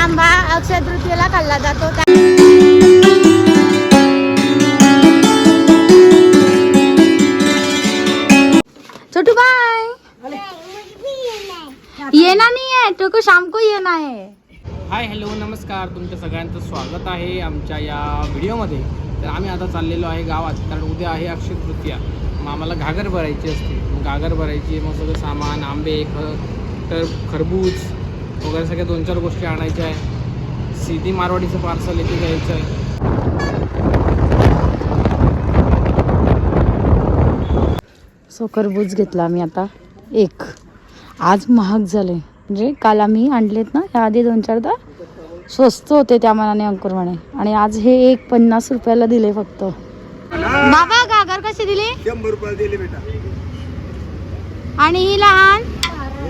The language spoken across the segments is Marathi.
आंबा अक्षय तृतीयेला खाल्ला जातो. छोटू बाय येना नाही आहे तो को शाम को येना आहे. हाय हॅलो नमस्कार, तुमच्या सगळ्यांचं स्वागत आहे आमच्या या व्हिडिओमध्ये. तर आम्ही आता चाललेलो आहे गावात, कारण उद्या आहे अक्षय तृतीया. मग आम्हाला घागर भरायची असते. मग घागर भरायची, मग सगळं सामान आंबे खरबूज वगैरे सगळ्या 2-4 गोष्टी आणायच्या आहे. सीधी मारवाडीचं पार्सल इथे द्यायचं आहे. सो खरबूज घेतला आम्ही आता एक. आज महाग झाले, म्हणजे काल आम्ही आणलेत ना याआधी 2-4दा स्वस्त होते त्या मनाने अंकुर म्हणे, आणि आज हे एक 50 रुपयाला दिले फक्त. बाबा गागर कशी दिली? 100 रुपये दिले बेटा. आणि ही लहान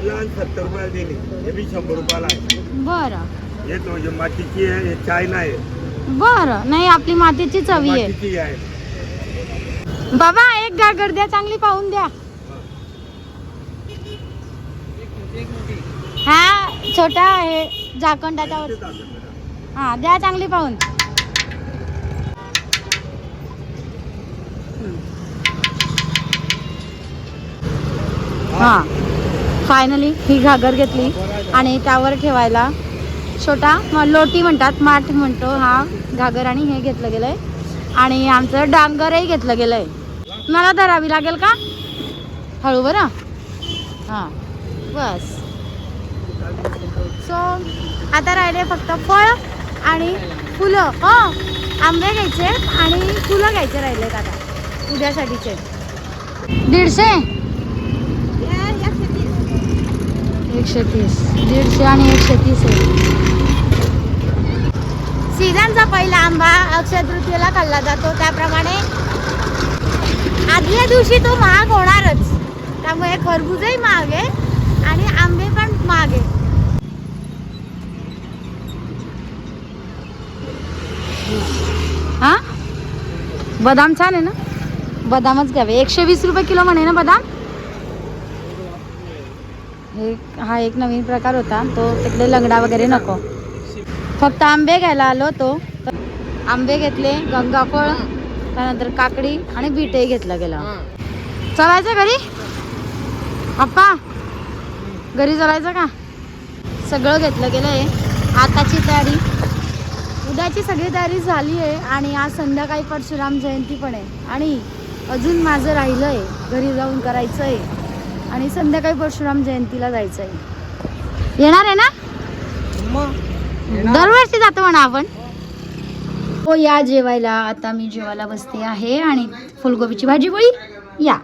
70 रुपये दिली. हे बी 100 रुपयाला आहे. बरं हे तो मातीची आहे, हे चायना आहे. बरं, नाही आपली मातीची चवी आहे. मातीची आहे. बाबा एक गागर द्या, चांगली पाहून द्या. हा छोटा आहे झाकण त्याच्यावर. हा द्या चांगली पाहून. हा फायनली ही घागर घेतली आणि त्यावर ठेवायला छोटा लोटी म्हणतात, माठ म्हणतो हा घागर. आणि हे घेतलं गेलंय आणि आमचं डांगरही घेतलं गेलंय. मला धरावी लागेल का? हळू बरं. हां बस. सो आता राहिले फक्त फळ आणि फुलं. आंबे घ्यायचे आणि फुलं घ्यायचे राहिलेत आता उद्यासाठीचे. 150 130 150 आणि 130 आहे. सीझनचा पहिला आंबा अक्षय तृतीयेला खाल्ला जातो, त्याप्रमाणे आदल्या दिवशी तो महाग होणारच. त्यामुळे खरबूजही महाग आहे आणि आंबे पण महाग आहे. हा बदाम छान आहे ना, बदामच घ्यावे. 120 रुपये किलो म्हणे ना बदाम. हा एक नवीन प्रकार होता, तो तिकडे लंगडा वगैरे नको, फक्त आंबे घ्यायला आलो होतो. आंबे घेतले, गंगाफळ, त्यानंतर काकडी आणि बीटही घेतला गेला. चलायचं घरी अप्पा, घरी चलायचं का? सगळं घेतलं गेलं आहे. आताची तयारी, उद्याची सगळी तयारी झाली आहे. आणि आज संध्याकाळी परशुराम जयंती पण आहे आणि अजून माझं राहिलं आहे, घरी जाऊन करायचं आहे आणि संध्याकाळी परशुराम जयंतीला जायचं आहे. येणार आहे ना? दरवर्षी जातो म्हणा आपण. हो या जेवायला. आता मी जेवायला बसते आहे आणि फुलगोबीची भाजी पोळी या.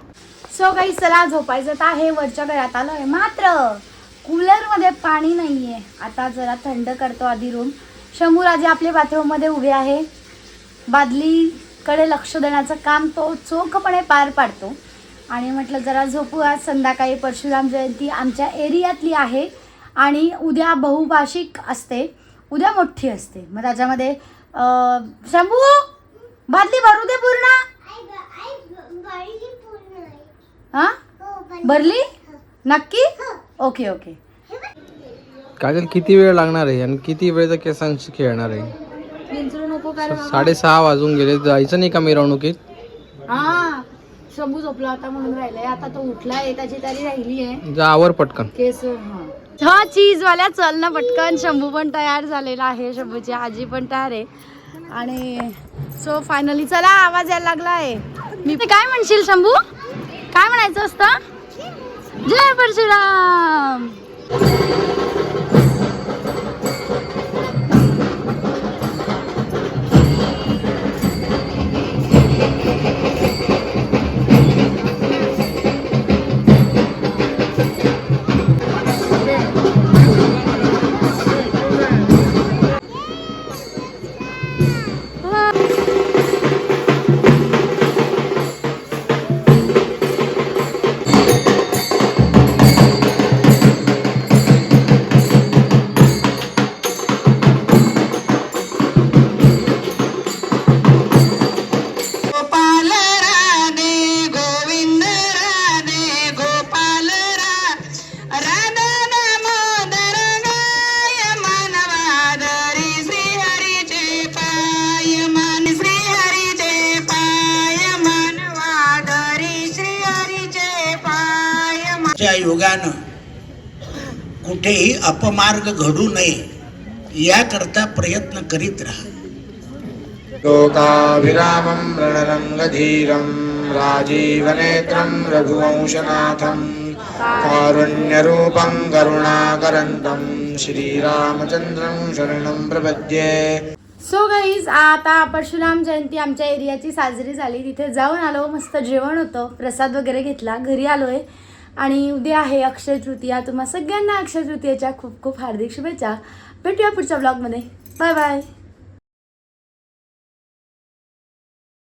सो काही चला झोपायचं तर आहे. वरच्या घरात आलो आहे, मात्र कूलरमध्ये पाणी नाही आहे. आता जरा थंड करतो आधी रूम. शंभूराजे आपले बाथरूममध्ये उभे आहे. बादलीकडे लक्ष देण्याचं काम तो चोखपणे पार पाडतो. आणि म्हटलं जरा झोपू. आज संध्याकाळी परशुराम जयंती आमच्या एरियातली आहे आणि उद्या बहुभाषिक असते, उद्या मोठी असते. मग त्याच्यामध्ये शंभू बादली भरू दे पूर्ण. हा भरली नक्की? Okay okay. काजल किती वेळ लागणार आहे आणि किती वेळचा केसांशी खेळणार आहे? 6:30 वाजून गेले. जायचं नाही का मिरवणुकीत? हा शंभू झोपला होता म्हणून राहिलाय. आता तो उठलाय, त्याची तयारी राहिली आहे. जा आवर पटकन केस. हा चीजवाल्या चल ना पटकन. शंभू पण तयार झालेला आहे, शंभूची आजी पण तयार आहे. आणि सो फायनली चला. आवाज यायला लागला आहे. मी काय म्हणशील शंभू? काय म्हणायचं असतं? जय परशुराम. आजच्या युगानं कुठेही अपमार्ग घडू नये याकरता प्रयत्न करीत राहा. लोकाभिरामं रणरङ्गधीरं राजीवनेत्रं रघुवंशनाथं कारुण्यरूपं करुणाकरन्तं श्रीरामचन्द्रं शरणं प्रपद्ये. सो गाईज आता परशुराम जयंती आमच्या एरियाची साजरी झाली. तिथे जाऊन आलो, मस्त जेवण होतं, प्रसाद वगैरे घेतला, घरी आलोय आणि उद्या आहे अक्षय तृतीया. तुम्हा सगळ्यांना अक्षय तृतीयाच्या खूप खूप हार्दिक शुभेच्छा. भेटूया पुढच्या ब्लॉगमध्ये. Bye bye.